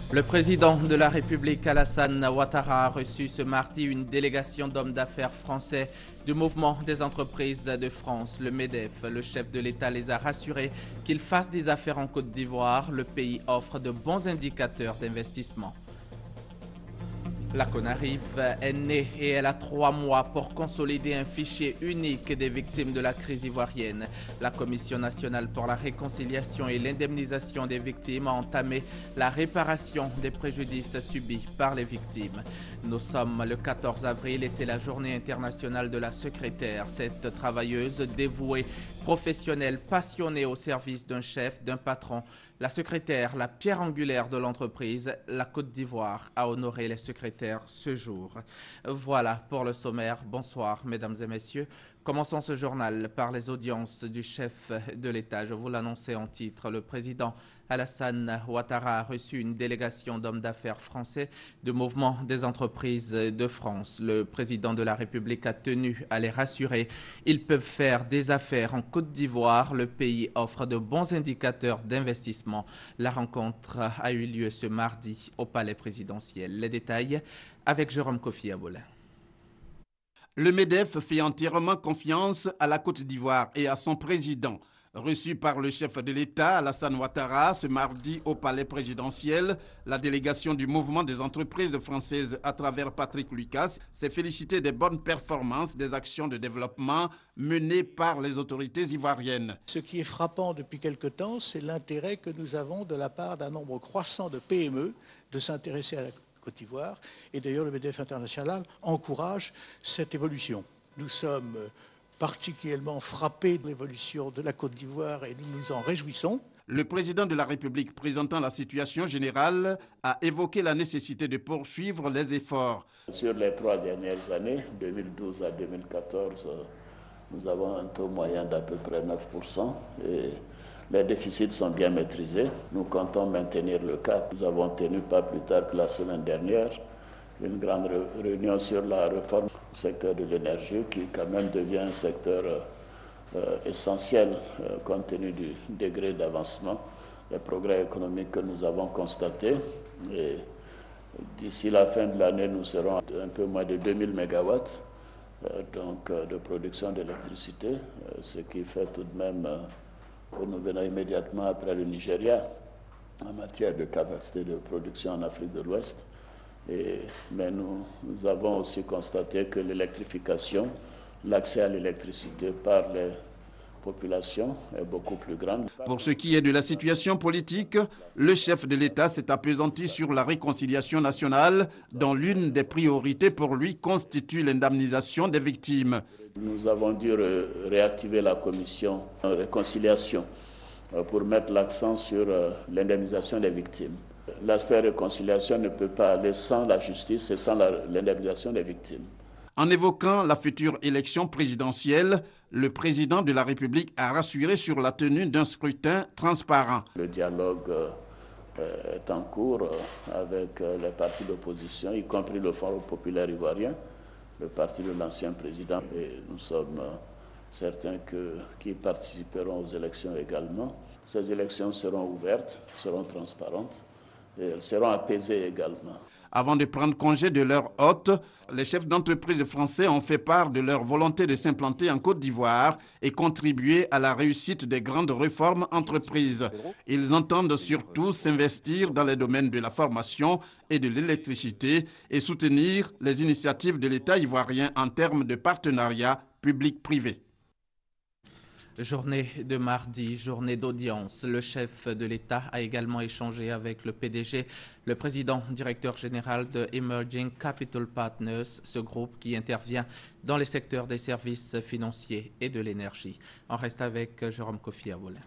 Le président de la République, Alassane Ouattara, a reçu ce mardi une délégation d'hommes d'affaires français du Mouvement des entreprises de France, le MEDEF. Le chef de l'État les a rassurés qu'ils fassent des affaires en Côte d'Ivoire. Le pays offre de bons indicateurs d'investissement. La CONARIV est née et elle a 3 mois pour consolider un fichier unique des victimes de la crise ivoirienne. La Commission nationale pour la réconciliation et l'indemnisation des victimes a entamé la réparation des préjudices subis par les victimes. Nous sommes le 14 avril et c'est la journée internationale de la secrétaire. Cette travailleuse dévouée, professionnelle, passionnée au service d'un chef, d'un patron, la secrétaire, la pierre angulaire de l'entreprise, la Côte d'Ivoire, a honoré les secrétaires ce jour. Voilà pour le sommaire. Bonsoir, mesdames et messieurs. Commençons ce journal par les audiences du chef de l'État. Je vous l'annonçais en titre. Le président Alassane Ouattara a reçu une délégation d'hommes d'affaires français du Mouvement des entreprises de France. Le président de la République a tenu à les rassurer. Ils peuvent faire des affaires en Côte d'Ivoire. Le pays offre de bons indicateurs d'investissement. La rencontre a eu lieu ce mardi au Palais présidentiel. Les détails avec Jérôme Kofi Aboulin. Le MEDEF fait entièrement confiance à la Côte d'Ivoire et à son président. Reçu par le chef de l'État, Alassane Ouattara, ce mardi au Palais présidentiel, la délégation du Mouvement des entreprises françaises à travers Patrick Lucas s'est félicitée des bonnes performances des actions de développement menées par les autorités ivoiriennes. Ce qui est frappant depuis quelque temps, c'est l'intérêt que nous avons de la part d'un nombre croissant de PME de s'intéresser à la Côte d'Ivoire. Et d'ailleurs, le MEDEF international encourage cette évolution. Nous sommes particulièrement frappés de l'évolution de la Côte d'Ivoire et nous nous en réjouissons. Le président de la République, présentant la situation générale, a évoqué la nécessité de poursuivre les efforts. Sur les 3 dernières années, 2012 à 2014, nous avons un taux moyen d'à peu près 9% et les déficits sont bien maîtrisés. Nous comptons maintenir le cap. Nous avons tenu pas plus tard que la semaine dernière une grande réunion sur la réforme du secteur de l'énergie qui quand même devient un secteur essentiel compte tenu du degré d'avancement, des progrès économiques que nous avons constatés. Et d'ici la fin de l'année, nous serons à un peu moins de 2000 mégawatts de production d'électricité, ce qui fait tout de même que nous venons immédiatement après le Nigeria en matière de capacité de production en Afrique de l'Ouest. Mais nous avons aussi constaté que l'électrification, l'accès à l'électricité par les populations est beaucoup plus grande. Pour ce qui est de la situation politique, le chef de l'État s'est appesanti sur la réconciliation nationale, dont l'une des priorités pour lui constitue l'indemnisation des victimes. Nous avons dû réactiver la commission de réconciliation pour mettre l'accent sur l'indemnisation des victimes. L'aspect réconciliation ne peut pas aller sans la justice et sans l'indemnisation des victimes. En évoquant la future élection présidentielle, le président de la République a rassuré sur la tenue d'un scrutin transparent. Le dialogue est en cours avec les partis d'opposition, y compris le Front populaire ivoirien, le parti de l'ancien président. Et nous sommes certains qu'ils participeront aux élections également. Ces élections seront ouvertes, seront transparentes. Et elles seront apaisées également. Avant de prendre congé de leur hôte, les chefs d'entreprise français ont fait part de leur volonté de s'implanter en Côte d'Ivoire et contribuer à la réussite des grandes réformes entreprises. Ils entendent surtout s'investir dans les domaines de la formation et de l'électricité et soutenir les initiatives de l'État ivoirien en termes de partenariat public-privé. Journée de mardi, journée d'audience. Le chef de l'État a également échangé avec le PDG, le président directeur général de Emerging Capital Partners, ce groupe qui intervient dans les secteurs des services financiers et de l'énergie. On reste avec Jérôme Kofi Aboulin.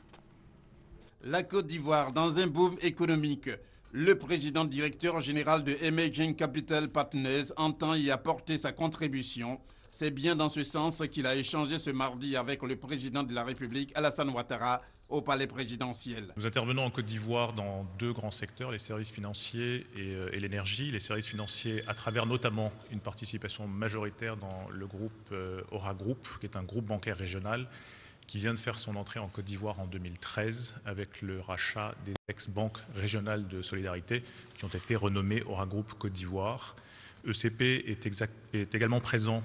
La Côte d'Ivoire dans un boom économique. Le président directeur général de Emerging Capital Partners entend y apporter sa contribution. C'est bien dans ce sens qu'il a échangé ce mardi avec le président de la République, Alassane Ouattara, au palais présidentiel. Nous intervenons en Côte d'Ivoire dans 2 grands secteurs, les services financiers et l'énergie. Les services financiers à travers notamment une participation majoritaire dans le groupe Aura Group, qui est un groupe bancaire régional qui vient de faire son entrée en Côte d'Ivoire en 2013 avec le rachat des ex-banques régionales de solidarité qui ont été renommées Aura Group Côte d'Ivoire. ECP est également présent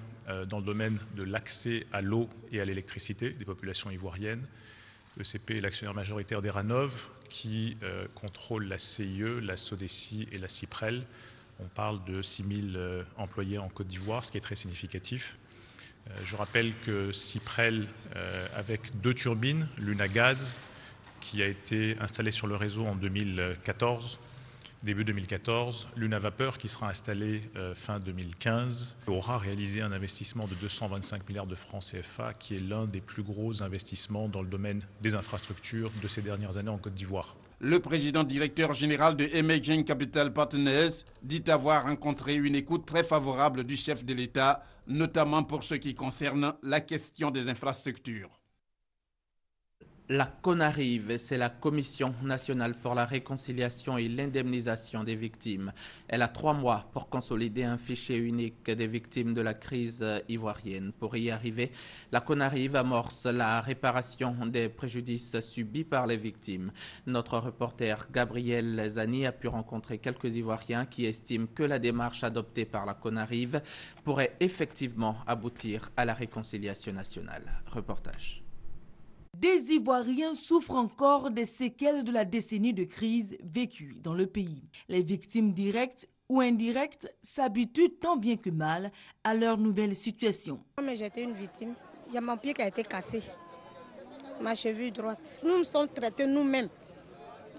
dans le domaine de l'accès à l'eau et à l'électricité des populations ivoiriennes. ECP est l'actionnaire majoritaire d'Eranov qui contrôle la CIE, la SODECI et la CIPREL. On parle de 6 000 employés en Côte d'Ivoire, ce qui est très significatif. Je rappelle que CIPREL, avec 2 turbines, l'une à gaz, qui a été installée sur le réseau en 2014, début 2014, l'une à vapeur qui sera installée fin 2015, aura réalisé un investissement de 225 milliards de francs CFA, qui est l'un des plus gros investissements dans le domaine des infrastructures de ces dernières années en Côte d'Ivoire. Le président directeur général de Emerging Capital Partners dit avoir rencontré une écoute très favorable du chef de l'État, notamment pour ce qui concerne la question des infrastructures. La CONARIV, c'est la Commission nationale pour la réconciliation et l'indemnisation des victimes. Elle a 3 mois pour consolider un fichier unique des victimes de la crise ivoirienne. Pour y arriver, la CONARIV amorce la réparation des préjudices subis par les victimes. Notre reporter Gabriel Zani a pu rencontrer quelques Ivoiriens qui estiment que la démarche adoptée par la CONARIV pourrait effectivement aboutir à la réconciliation nationale. Reportage. Des Ivoiriens souffrent encore des séquelles de la décennie de crise vécue dans le pays. Les victimes directes ou indirectes s'habituent tant bien que mal à leur nouvelle situation. J'étais une victime. Il y a mon pied qui a été cassé, ma cheville droite. Nous nous sommes traités nous-mêmes.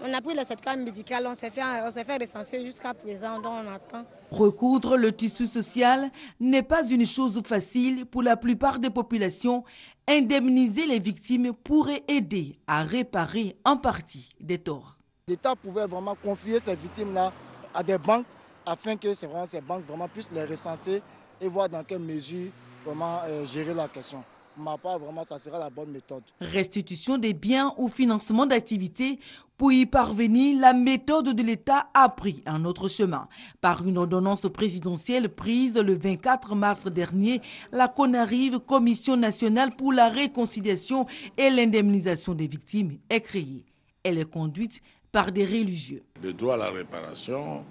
On a pris le certificat médical, on s'est fait recenser jusqu'à présent, donc on attend. Recoudre le tissu social n'est pas une chose facile pour la plupart des populations. Indemniser les victimes pourrait aider à réparer en partie des torts. L'État pouvait vraiment confier ces victimes-là à des banques afin que ces banques puissent les recenser et voir dans quelle mesure comment gérer la question. Pour ma part, vraiment, ça sera la bonne méthode. Restitution des biens ou financement d'activités. Pour y parvenir, la méthode de l'État a pris un autre chemin. Par une ordonnance présidentielle prise le 24 mars dernier, la CONARIV, Commission nationale pour la réconciliation et l'indemnisation des victimes, est créée. Elle est conduite par des religieux. Le droit à la réparation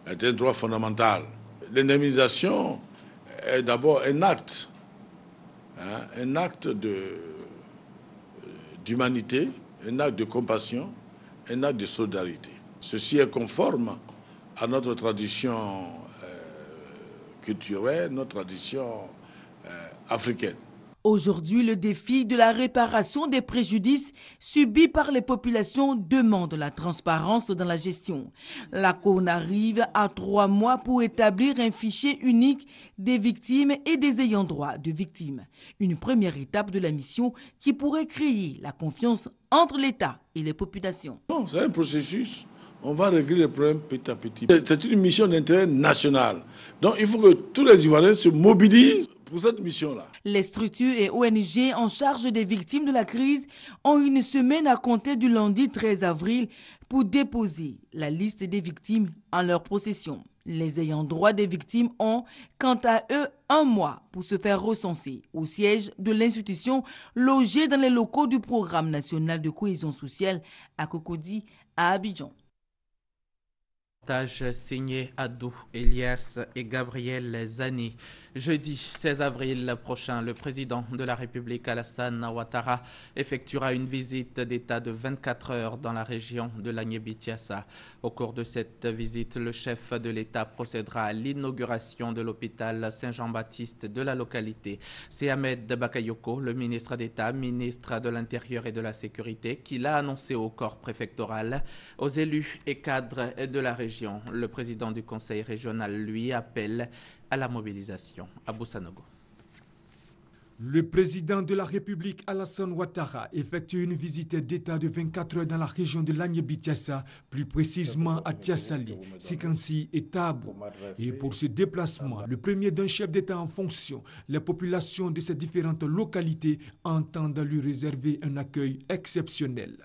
est un droit fondamental. L'indemnisation est d'abord un acte d'humanité, un acte de compassion, un acte de solidarité. Ceci est conforme à notre tradition culturelle, notre tradition africaine. Aujourd'hui, le défi de la réparation des préjudices subis par les populations demande la transparence dans la gestion. La CONARIV a 3 mois pour établir un fichier unique des victimes et des ayants droit de victimes. Une première étape de la mission qui pourrait créer la confiance entre l'État et les populations. Non, c'est un processus. On va régler les problèmes petit à petit. C'est une mission d'intérêt national. Donc il faut que tous les Ivoiriens se mobilisent pour cette mission-là. Les structures et ONG en charge des victimes de la crise ont une semaine à compter du lundi 13 avril pour déposer la liste des victimes en leur possession. Les ayants droit des victimes ont, quant à eux, 1 mois pour se faire recenser au siège de l'institution logée dans les locaux du Programme national de cohésion sociale à Cocody, à Abidjan. Signé Adou Elias et Gabriel Zani. Jeudi 16 avril prochain, le président de la République Alassane Ouattara effectuera une visite d'État de 24 heures dans la région de l'Agnébitiassa. Au cours de cette visite, le chef de l'État procédera à l'inauguration de l'hôpital Saint-Jean-Baptiste de la localité. C'est Ahmed Bakayoko, le ministre d'État, ministre de l'Intérieur et de la Sécurité, qui l'a annoncé au corps préfectoral, aux élus et cadres de la région. Le président du conseil régional, lui, appelle à la mobilisation. Abou Sanogo. Le président de la République Alassane Ouattara effectue une visite d'État de 24 heures dans la région de l'Agnébitiassa, plus précisément à Tiassali, Sikansi et Tabou. Et pour ce déplacement, le premier d'un chef d'État en fonction, les populations de ces différentes localités entendent lui réserver un accueil exceptionnel.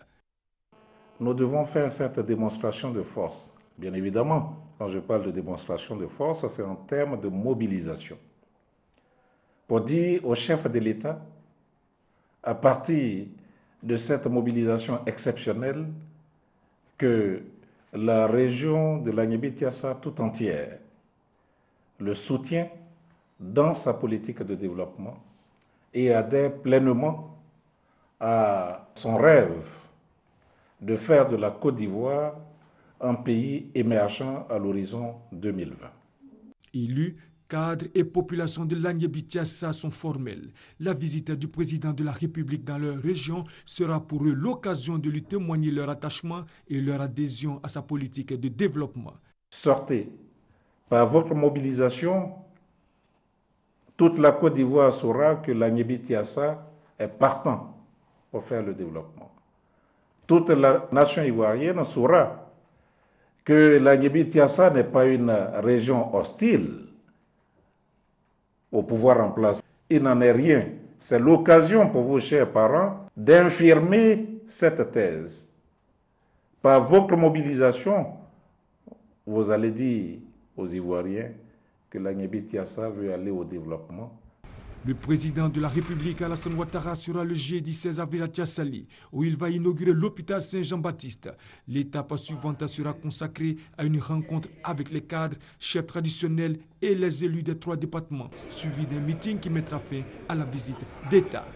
Nous devons faire cette démonstration de force. Bien évidemment, quand je parle de démonstration de force, c'est en termes de mobilisation. Pour dire au chef de l'État, à partir de cette mobilisation exceptionnelle que la région de l'Agnébé-Thiassa tout entière le soutient dans sa politique de développement et adhère pleinement à son rêve de faire de la Côte d'Ivoire un pays émergent à l'horizon 2020. Élus, cadres et populations de l'Agnébé-Thiassa sont formels. La visite du président de la République dans leur région sera pour eux l'occasion de lui témoigner leur attachement et leur adhésion à sa politique de développement. Sortez, par votre mobilisation, toute la Côte d'Ivoire saura que l'Agnébé-Thiassa est partant pour faire le développement. Toute la nation ivoirienne saura que l'Agnébé-Thiassa n'est pas une région hostile au pouvoir en place. Il n'en est rien. C'est l'occasion pour vous, chers parents, d'infirmer cette thèse. Par votre mobilisation, vous allez dire aux Ivoiriens que l'Agnébé-Thiassa veut aller au développement. Le président de la République, Alassane Ouattara, sera le jeudi 16 avril à Thiassali, où il va inaugurer l'hôpital Saint-Jean-Baptiste. L'étape suivante sera consacrée à une rencontre avec les cadres, chefs traditionnels et les élus des 3 départements, suivi d'un meeting qui mettra fin à la visite d'État.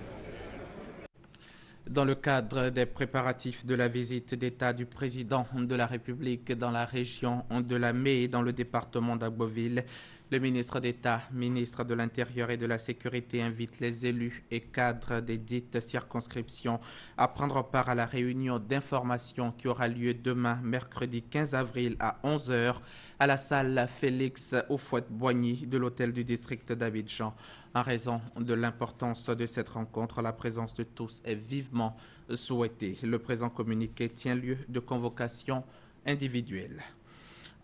Dans le cadre des préparatifs de la visite d'État du président de la République dans la région de la Mée et dans le département d'Agboville, le ministre d'État, ministre de l'Intérieur et de la Sécurité invite les élus et cadres des dites circonscriptions à prendre part à la réunion d'information qui aura lieu demain, mercredi 15 avril à 11h à la salle Félix Houphouët-Boigny de l'hôtel du district d'Abidjan. En raison de l'importance de cette rencontre, la présence de tous est vivement souhaitée. Le présent communiqué tient lieu de convocation individuelle.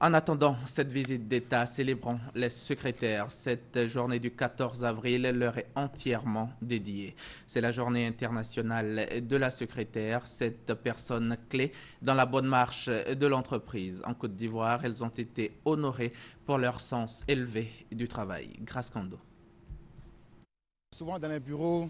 En attendant cette visite d'État, célébrons les secrétaires. Cette journée du 14 avril leur est entièrement dédiée. C'est la journée internationale de la secrétaire, cette personne clé dans la bonne marche de l'entreprise. En Côte d'Ivoire, elles ont été honorées pour leur sens élevé du travail. Grâce Kando. Souvent dans les bureaux,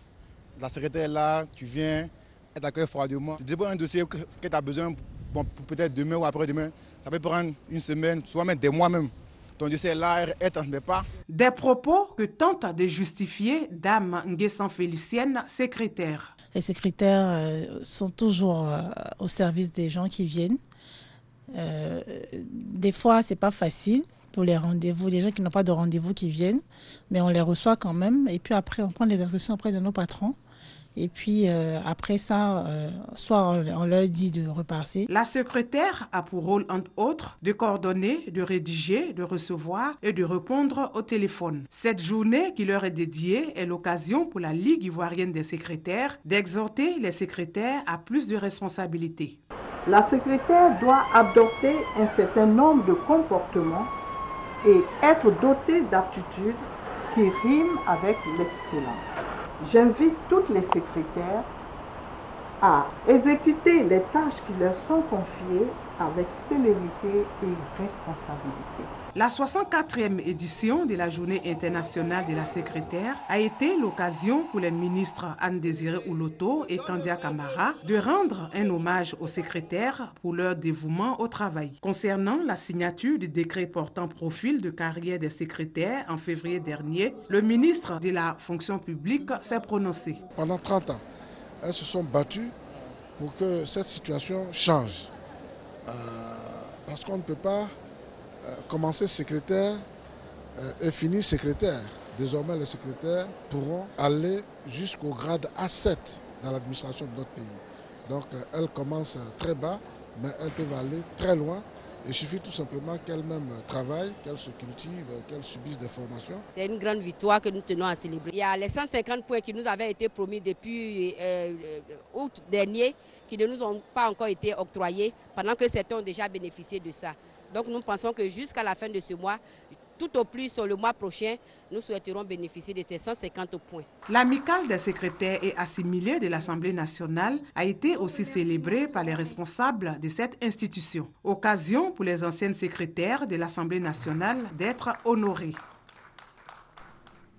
la secrétaire est là, tu viens, elle t'accueille froidement. Tu déposes un dossier que tu as besoin pour peut-être demain ou après-demain. Ça peut prendre une semaine, soit même des mois même. Ton dossier est là, elle ne transmet pas. Des propos que tente de justifier Dame Nguessan Félicienne, secrétaire. Les secrétaires sont toujours au service des gens qui viennent. Des fois, ce n'est pas facile pour les rendez-vous, les gens qui n'ont pas de rendez-vous qui viennent, mais on les reçoit quand même. Et puis après, on prend les instructions auprès de nos patrons. Et puis après ça, soit on leur dit de repasser. La secrétaire a pour rôle, entre autres, de coordonner, de rédiger, de recevoir et de répondre au téléphone. Cette journée qui leur est dédiée est l'occasion pour la Ligue ivoirienne des secrétaires d'exhorter les secrétaires à plus de responsabilités. La secrétaire doit adopter un certain nombre de comportements et être dotée d'aptitudes qui riment avec l'excellence. J'invite toutes les secrétaires à exécuter les tâches qui leur sont confiées avec célérité et responsabilité. La 64e édition de la Journée internationale de la secrétaire a été l'occasion pour les ministres Anne-Désiré Ouloto et Kandia Camara de rendre un hommage aux secrétaires pour leur dévouement au travail. Concernant la signature du décret portant profil de carrière des secrétaires en février dernier, le ministre de la fonction publique s'est prononcé. Pendant 30 ans, elles se sont battues pour que cette situation change. Parce qu'on ne peut pas commencer secrétaire et finir secrétaire. Désormais, les secrétaires pourront aller jusqu'au grade A7 dans l'administration de notre pays. Donc, elles commencent très bas, mais elles peuvent aller très loin. Il suffit tout simplement qu'elles-mêmes travaillent, qu'elles se cultivent, qu'elles subissent des formations. C'est une grande victoire que nous tenons à célébrer. Il y a les 150 points qui nous avaient été promis depuis août dernier, qui ne nous ont pas encore été octroyés, pendant que certains ont déjà bénéficié de ça. Donc nous pensons que jusqu'à la fin de ce mois, tout au plus sur le mois prochain, nous souhaiterons bénéficier de ces 150 points. L'amicale des secrétaires et assimilés de l'Assemblée nationale a été aussi célébrée par les responsables de cette institution. Occasion pour les anciennes secrétaires de l'Assemblée nationale d'être honorées.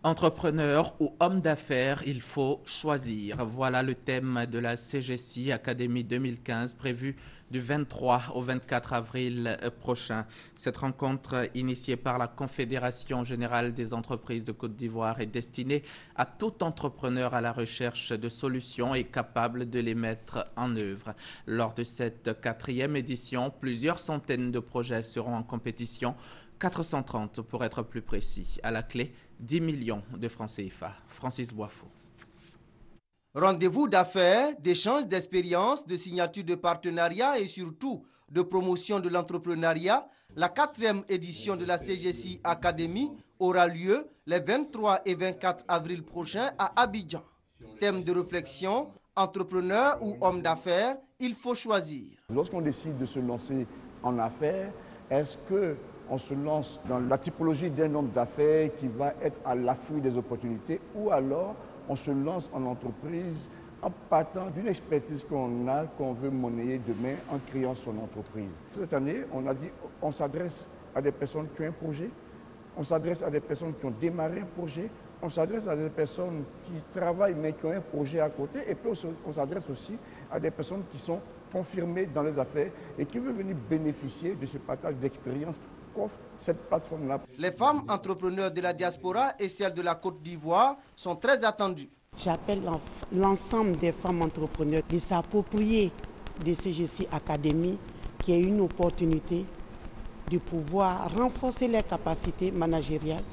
Entrepreneur ou homme d'affaires, il faut choisir. Voilà le thème de la CGC Academy 2015 prévue du 23 au 24 avril prochain. Cette rencontre initiée par la Confédération générale des entreprises de Côte d'Ivoire est destinée à tout entrepreneur à la recherche de solutions et capable de les mettre en œuvre. Lors de cette 4e édition, plusieurs centaines de projets seront en compétition, 430 pour être plus précis. À la clé, 10 millions de francs CFA. Francis Boifo. Rendez-vous d'affaires, d'échanges d'expériences, de signatures de partenariats et surtout de promotion de l'entrepreneuriat, la 4e édition de la CGC Academy aura lieu les 23 et 24 avril prochains à Abidjan. Thème de réflexion, entrepreneur ou homme d'affaires, il faut choisir. Lorsqu'on décide de se lancer en affaires, est-ce qu'on se lance dans la typologie d'un homme d'affaires qui va être à l'affût des opportunités ou alors on se lance en entreprise en partant d'une expertise qu'on a, qu'on veut monnayer demain en créant son entreprise. Cette année, on a dit on s'adresse à des personnes qui ont un projet, on s'adresse à des personnes qui ont démarré un projet, on s'adresse à des personnes qui travaillent mais qui ont un projet à côté et puis on s'adresse aussi à des personnes qui sont confirmées dans les affaires et qui veulent venir bénéficier de ce partage d'expérience qu'offre cette plateforme-là. Les femmes entrepreneurs de la diaspora et celles de la Côte d'Ivoire sont très attendues. J'appelle l'ensemble des femmes entrepreneurs de s'approprier de CGC Academy, qui est une opportunité de pouvoir renforcer leurs capacités managériales,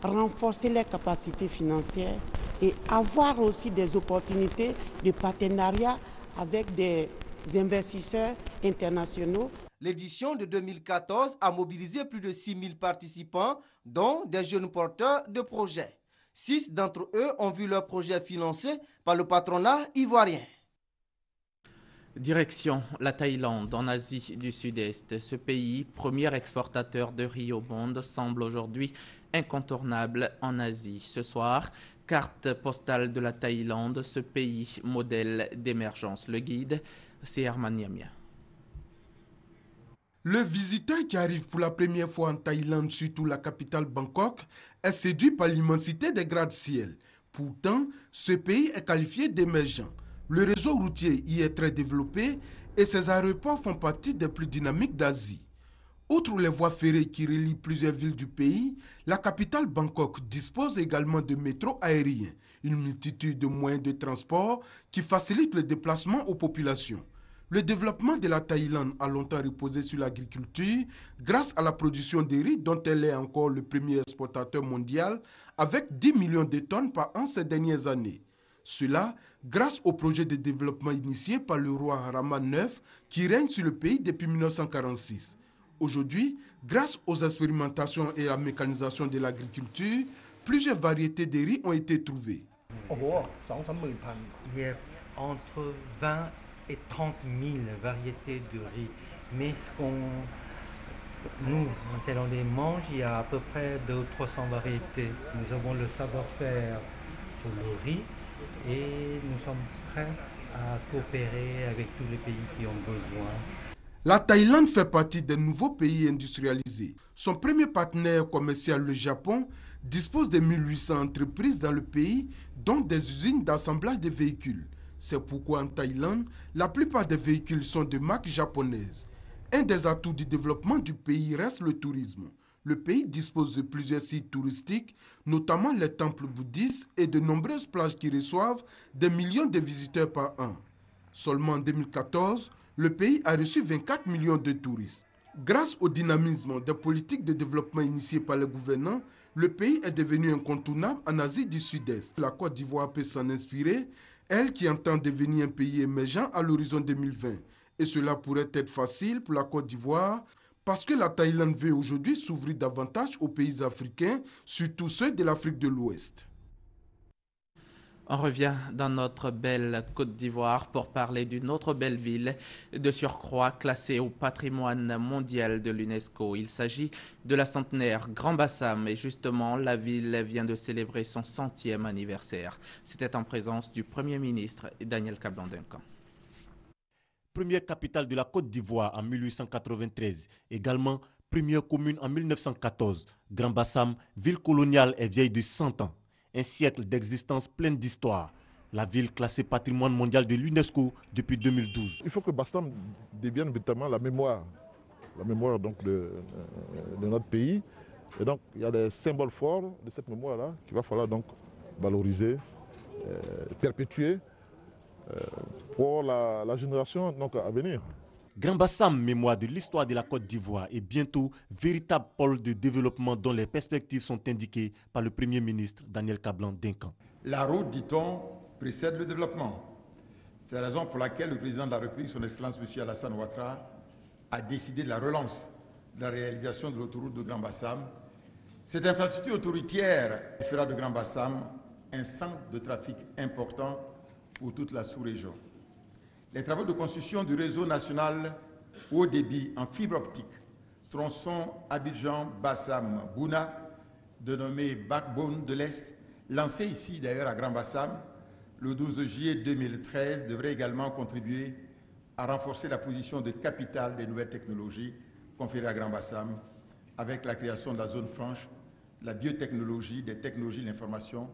renforcer leurs capacités financières et avoir aussi des opportunités de partenariat avec des investisseurs internationaux. L'édition de 2014 a mobilisé plus de 6 000 participants, dont des jeunes porteurs de projets. 6 d'entre eux ont vu leur projet financé par le patronat ivoirien. Direction la Thaïlande, en Asie du Sud-Est. Ce pays, premier exportateur de riz au monde, semble aujourd'hui incontournable en Asie. Ce soir, carte postale de la Thaïlande, ce pays modèle d'émergence. Le guide, c'est Herman Niamia. Le visiteur qui arrive pour la première fois en Thaïlande, surtout la capitale Bangkok, est séduit par l'immensité des gratte-ciel. Pourtant, ce pays est qualifié d'émergent. Le réseau routier y est très développé et ses aéroports font partie des plus dynamiques d'Asie. Outre les voies ferrées qui relient plusieurs villes du pays, la capitale Bangkok dispose également de métros aériens, une multitude de moyens de transport qui facilitent le déplacement aux populations. Le développement de la Thaïlande a longtemps reposé sur l'agriculture grâce à la production de riz dont elle est encore le premier exportateur mondial avec 10 millions de tonnes par an ces dernières années. Cela grâce au projet de développement initié par le roi Rahman IX qui règne sur le pays depuis 1946. Aujourd'hui, grâce aux expérimentations et à la mécanisation de l'agriculture, plusieurs variétés de riz ont été trouvées. Il y a entre 20 et 30 000 variétés de riz. Mais nous, quand on les mange, il y a à peu près 200 ou 300 variétés. Nous avons le savoir-faire sur le riz et nous sommes prêts à coopérer avec tous les pays qui ont besoin. La Thaïlande fait partie des nouveaux pays industrialisés. Son premier partenaire commercial, le Japon, dispose de 1800 entreprises dans le pays, dont des usines d'assemblage de véhicules. C'est pourquoi en Thaïlande, la plupart des véhicules sont de marque japonaise. Un des atouts du développement du pays reste le tourisme. Le pays dispose de plusieurs sites touristiques, notamment les temples bouddhistes et de nombreuses plages qui reçoivent des millions de visiteurs par an. Seulement en 2014, le pays a reçu 24 millions de touristes. Grâce au dynamisme des politiques de développement initiées par les gouvernants, le pays est devenu incontournable en Asie du Sud-Est. La Côte d'Ivoire peut s'en inspirer, elle qui entend devenir un pays émergent à l'horizon 2020. Et cela pourrait être facile pour la Côte d'Ivoire parce que la Thaïlande veut aujourd'hui s'ouvrir davantage aux pays africains, surtout ceux de l'Afrique de l'Ouest. On revient dans notre belle Côte d'Ivoire pour parler d'une autre belle ville de surcroît classée au patrimoine mondial de l'UNESCO. Il s'agit de la centenaire Grand Bassam et justement la ville vient de célébrer son 100e anniversaire. C'était en présence du Premier ministre Daniel Kablan-Duncan. Première capitale de la Côte d'Ivoire en 1893, également première commune en 1914. Grand Bassam, ville coloniale, est vieille de 100 ans. un siècle d'existence pleine d'histoire. La ville classée patrimoine mondial de l'UNESCO depuis 2012. Il faut que Bassam devienne véritablement la mémoire donc de notre pays. Et donc il y a des symboles forts de cette mémoire-là qu'il va falloir donc valoriser, perpétuer pour la génération donc, à venir. Grand Bassam, mémoire de l'histoire de la Côte d'Ivoire, est bientôt véritable pôle de développement dont les perspectives sont indiquées par le Premier ministre Daniel Kablan-Dinkan. La route, dit-on, précède le développement. C'est la raison pour laquelle le président de la République, son Excellence M. Alassane Ouattara, a décidé de la relance de la réalisation de l'autoroute de Grand Bassam. Cette infrastructure autoroutière fera de Grand Bassam un centre de trafic important pour toute la sous-région. Les travaux de construction du réseau national haut débit en fibre optique, tronçon Abidjan-Bassam-Bouna, dénommé Backbone de l'Est, lancé ici d'ailleurs à Grand Bassam, le 12 juillet 2013, devrait également contribuer à renforcer la position de capitale des nouvelles technologies conférées à Grand Bassam, avec la création de la zone franche, la biotechnologie, des technologies de l'information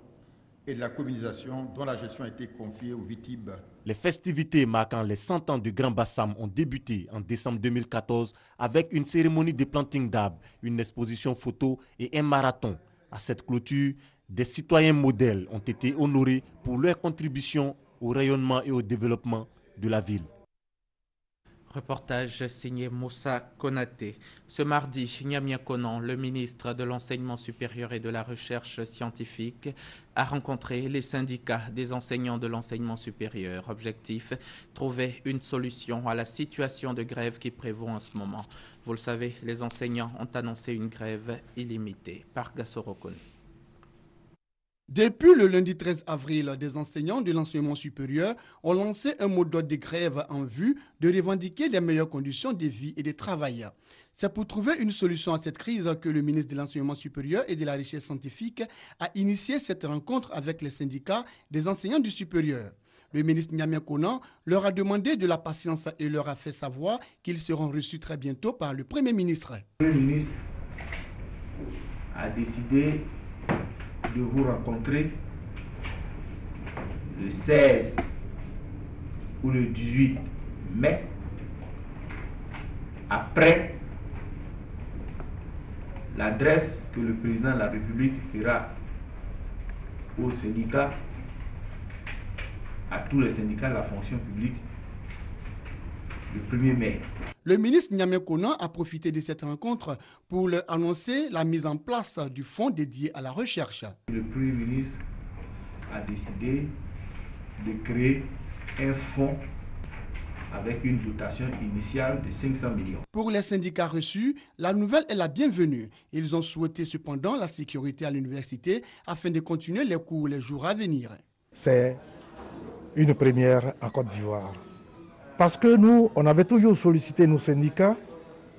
et de la communication, dont la gestion a été confiée au VITIB. Les festivités marquant les 100 ans de Grand Bassam ont débuté en décembre 2014 avec une cérémonie de planting d'arbres, une exposition photo et un marathon. À cette clôture, des citoyens modèles ont été honorés pour leur contribution au rayonnement et au développement de la ville. Reportage signé Moussa Konaté. Ce mardi, Niamia Konan, le ministre de l'Enseignement supérieur et de la Recherche scientifique, a rencontré les syndicats des enseignants de l'enseignement supérieur. Objectif, trouver une solution à la situation de grève qui prévaut en ce moment. Vous le savez, les enseignants ont annoncé une grève illimitée. Par Gassoro Kone. Depuis le lundi 13 avril, des enseignants de l'enseignement supérieur ont lancé un mot d'ordre de grève en vue de revendiquer des meilleures conditions de vie et de travail. C'est pour trouver une solution à cette crise que le ministre de l'Enseignement supérieur et de la Recherche scientifique a initié cette rencontre avec les syndicats des enseignants du supérieur. Le ministre Niamia Konan leur a demandé de la patience et leur a fait savoir qu'ils seront reçus très bientôt par le Premier ministre. Le Premier ministre a décidé de vous rencontrer le 16 ou le 18 mai, après l'adresse que le président de la République fera aux syndicats, à tous les syndicats de la fonction publique, le 1er mai. Le ministre Niamia Konan a profité de cette rencontre pour leur annoncer la mise en place du fonds dédié à la recherche. Le Premier ministre a décidé de créer un fonds avec une dotation initiale de 500 millions. Pour les syndicats reçus, la nouvelle est la bienvenue. Ils ont souhaité cependant la sécurité à l'université afin de continuer les cours les jours à venir. C'est une première en Côte d'Ivoire. Parce que nous, on avait toujours sollicité nos syndicats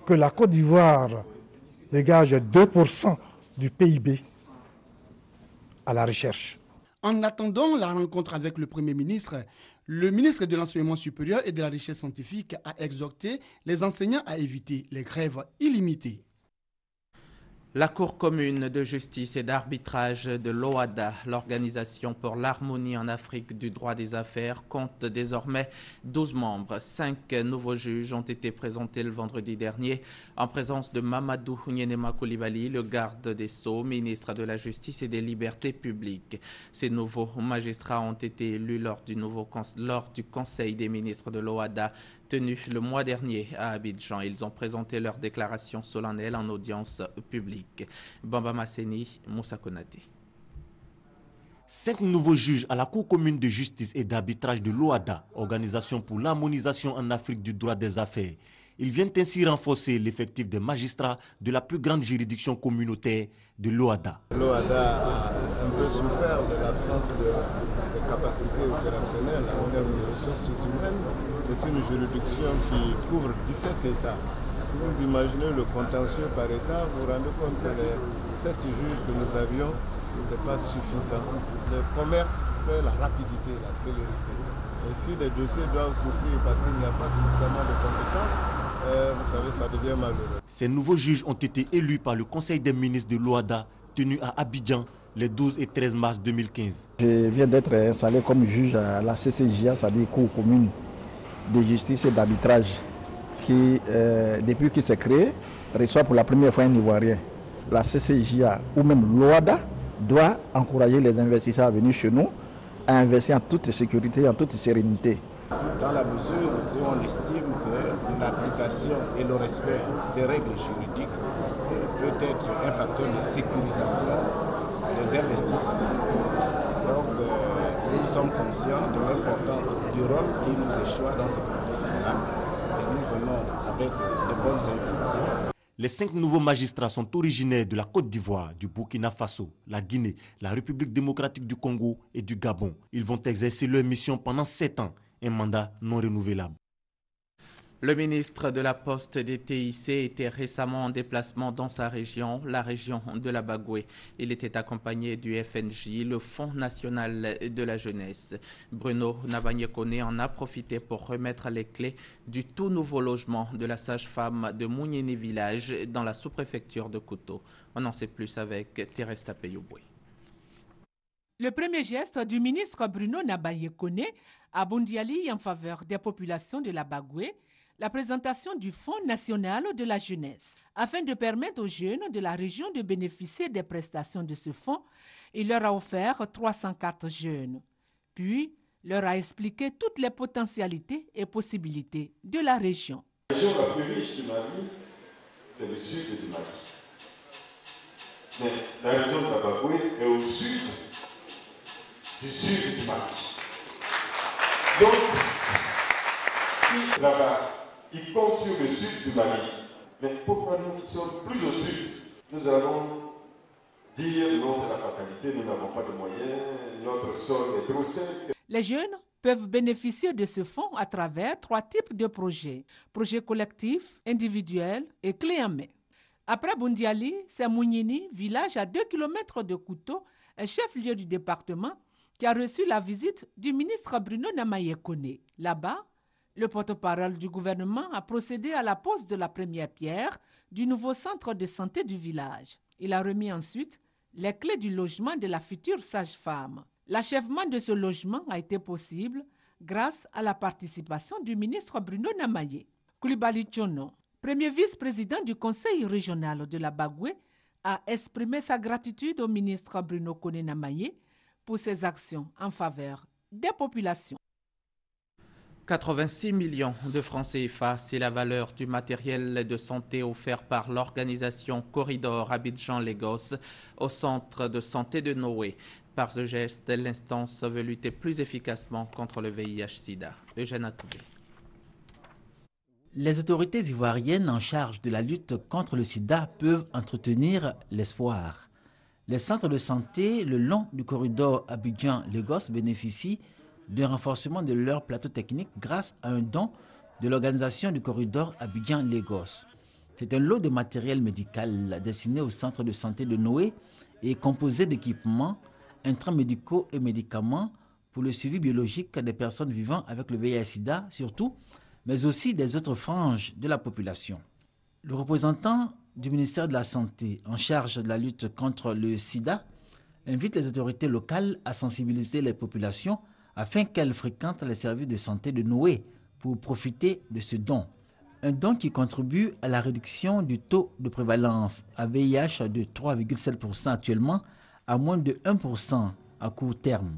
que la Côte d'Ivoire dégage 2% du PIB à la recherche. En attendant la rencontre avec le Premier ministre, le ministre de l'Enseignement supérieur et de la Recherche scientifique a exhorté les enseignants à éviter les grèves illimitées. La Cour commune de justice et d'arbitrage de l'OADA, l'Organisation pour l'harmonie en Afrique du droit des affaires, compte désormais 12 membres. 5 nouveaux juges ont été présentés le vendredi dernier en présence de Mamadou Nyenema Koulibaly, le garde des Sceaux, ministre de la Justice et des Libertés publiques. Ces nouveaux magistrats ont été élus lors du Conseil des ministres de l'OADA tenu le mois dernier à Abidjan. Ils ont présenté leur déclaration solennelle en audience publique. Bamba Masseni, Moussa Konaté. 5 nouveaux juges à la Cour commune de justice et d'arbitrage de l'OADA, Organisation pour l'harmonisation en Afrique du droit des affaires. Ils viennent ainsi renforcer l'effectif des magistrats de la plus grande juridiction communautaire de l'OADA. L'OADA a un peu souffert de l'absence de capacité opérationnelle en termes de ressources humaines. C'est une juridiction qui couvre 17 États. Si vous imaginez le contentieux par État, vous vous rendez compte que les 7 juges que nous avions n'étaient pas suffisants. Le commerce, c'est la rapidité, la célérité. Et si les dossiers doivent souffrir parce qu'il n'y a pas suffisamment de compétences, vous savez, ça devient malheureux. Ces nouveaux juges ont été élus par le Conseil des ministres de l'OADA tenu à Abidjan les 12 et 13 mars 2015. Je viens d'être installé comme juge à la CCJA, c'est-à-dire Cour commune de justice et d'arbitrage, qui, depuis qu'il s'est créé, reçoit pour la première fois un Ivoirien. La CCJA ou même l'OADA doit encourager les investisseurs à venir chez nous, à investir en toute sécurité, en toute sérénité. Dans la mesure où on estime que l'application et le respect des règles juridiques peut être un facteur de sécurisation des investissements. Donc nous sommes conscients de l'importance du rôle qui nous échoit dans ce contexte-là et nous venons avec de bonnes intentions. Les 5 nouveaux magistrats sont originaires de la Côte d'Ivoire, du Burkina Faso, la Guinée, la République démocratique du Congo et du Gabon. Ils vont exercer leur mission pendant 7 ans, un mandat non renouvelable. Le ministre de la Poste des TIC était récemment en déplacement dans sa région, la région de la Bagoué. Il était accompagné du FNJ, le Fonds national de la jeunesse. Bruno Nabanyekone en a profité pour remettre les clés du tout nouveau logement de la sage-femme de Mounieni Village dans la sous-préfecture de Kouto. On en sait plus avec Thérèse Tapeyoboué. Le premier geste du ministre Bruno Nabanyekone à Bundiali en faveur des populations de la Bagoué, la présentation du Fonds national de la jeunesse. Afin de permettre aux jeunes de la région de bénéficier des prestations de ce fonds, il leur a offert 304 jeunes. Puis, leur a expliqué toutes les potentialités et possibilités de la région. La région la plus riche du Mali, c'est le sud du Mali. Mais la région de la Bagoué est au sud du Mali. Donc, si là-bas, ils comptent sur le sud du Mali, mais pourquoi nous qui sommes plus au sud, nous allons dire non, c'est la fatalité, nous n'avons pas de moyens, notre sol est trop sec. Les jeunes peuvent bénéficier de ce fonds à travers 3 types de projets. Projets collectifs, individuels et clés en main. Après Bundiali, c'est Mounieni, village à 2 km de Kouto, un chef-lieu du département, qui a reçu la visite du ministre Bruno Nabanyekone. Là-bas, le porte-parole du gouvernement a procédé à la pose de la première pierre du nouveau centre de santé du village. Il a remis ensuite les clés du logement de la future sage-femme. L'achèvement de ce logement a été possible grâce à la participation du ministre Bruno Namaye. Koulibaly Tchono, premier vice-président du conseil régional de la Bagoué, a exprimé sa gratitude au ministre Bruno Kone Namaye pour ses actions en faveur des populations. 86 millions de francs CFA, c'est la valeur du matériel de santé offert par l'organisation Corridor Abidjan-Lagos au centre de santé de Noé. Par ce geste, l'instance veut lutter plus efficacement contre le VIH-Sida. Eugène Atoubé. Les autorités ivoiriennes en charge de la lutte contre le sida peuvent entretenir l'espoir. Les centres de santé le long du corridor Abidjan-Lagos bénéficient d'un renforcement de leur plateau technique grâce à un don de l'organisation du corridor Abidjan-Lagos. C'est un lot de matériel médical destiné au centre de santé de Noé et composé d'équipements, intrants médicaux et médicaments pour le suivi biologique des personnes vivant avec le VIH-Sida surtout, mais aussi des autres franges de la population. Le représentant du ministère de la Santé en charge de la lutte contre le sida invite les autorités locales à sensibiliser les populations afin qu'elles fréquentent les services de santé de Noé pour profiter de ce don. Un don qui contribue à la réduction du taux de prévalence à VIH de 3,7% actuellement à moins de 1% à court terme,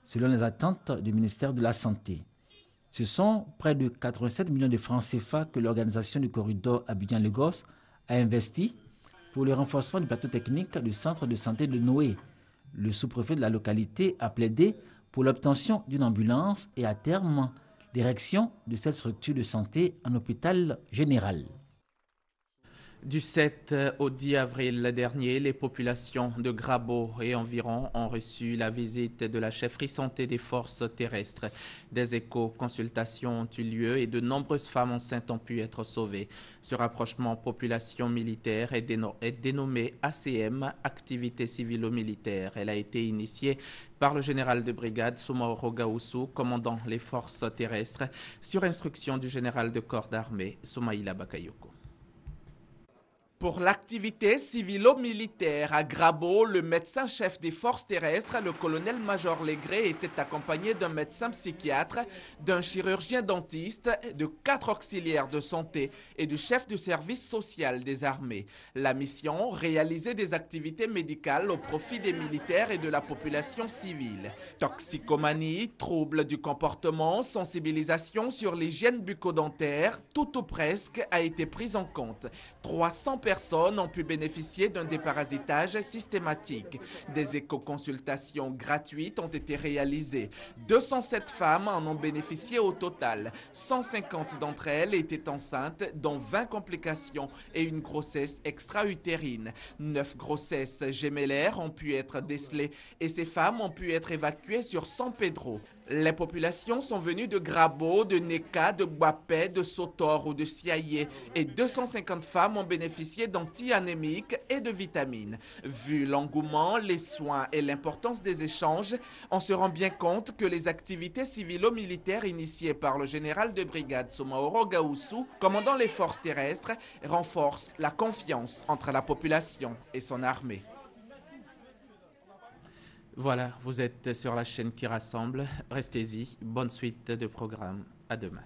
selon les attentes du ministère de la Santé. Ce sont près de 87 millions de francs CFA que l'organisation du corridor Abidjan-Lagos a investi pour le renforcement du plateau technique du centre de santé de Noé. Le sous-préfet de la localité a plaidé pour l'obtention d'une ambulance et à terme l'érection de cette structure de santé en hôpital général. Du 7 au 10 avril dernier, les populations de Grabo et environ ont reçu la visite de la chefferie santé des forces terrestres. Des éco-consultations ont eu lieu et de nombreuses femmes enceintes ont pu être sauvées. Ce rapprochement population militaire est dénommé ACM, Activité civilo-militaire. Elle a été initiée par le général de brigade Soumaoro Gaoussou, commandant les forces terrestres, sur instruction du général de corps d'armée Soumaïla Bakayoko. Pour l'activité civilo-militaire à Grabo, le médecin-chef des forces terrestres, le colonel-major Legré, était accompagné d'un médecin psychiatre, d'un chirurgien dentiste, de 4 auxiliaires de santé et du chef du service social des armées. La mission, réaliser des activités médicales au profit des militaires et de la population civile. Toxicomanie, troubles du comportement, sensibilisation sur l'hygiène bucco-dentaire, tout ou presque a été pris en compte. 300 personnes ont pu bénéficier d'un déparasitage systématique. Des éco-consultations gratuites ont été réalisées. 207 femmes en ont bénéficié au total. 150 d'entre elles étaient enceintes, dont 20 complications et une grossesse extra-utérine. 9 grossesses gémellaires ont pu être décelées et ces femmes ont pu être évacuées sur San Pedro. Les populations sont venues de Grabo, de Neka, de Guapé, de Sotor ou de Siaye et 250 femmes ont bénéficié d'anti-anémiques et de vitamines. Vu l'engouement, les soins et l'importance des échanges, on se rend bien compte que les activités civilo-militaires initiées par le général de brigade Somaoro Gaoussou, commandant les forces terrestres, renforcent la confiance entre la population et son armée. Voilà, vous êtes sur la chaîne qui rassemble. Restez-y. Bonne suite de programme. À demain.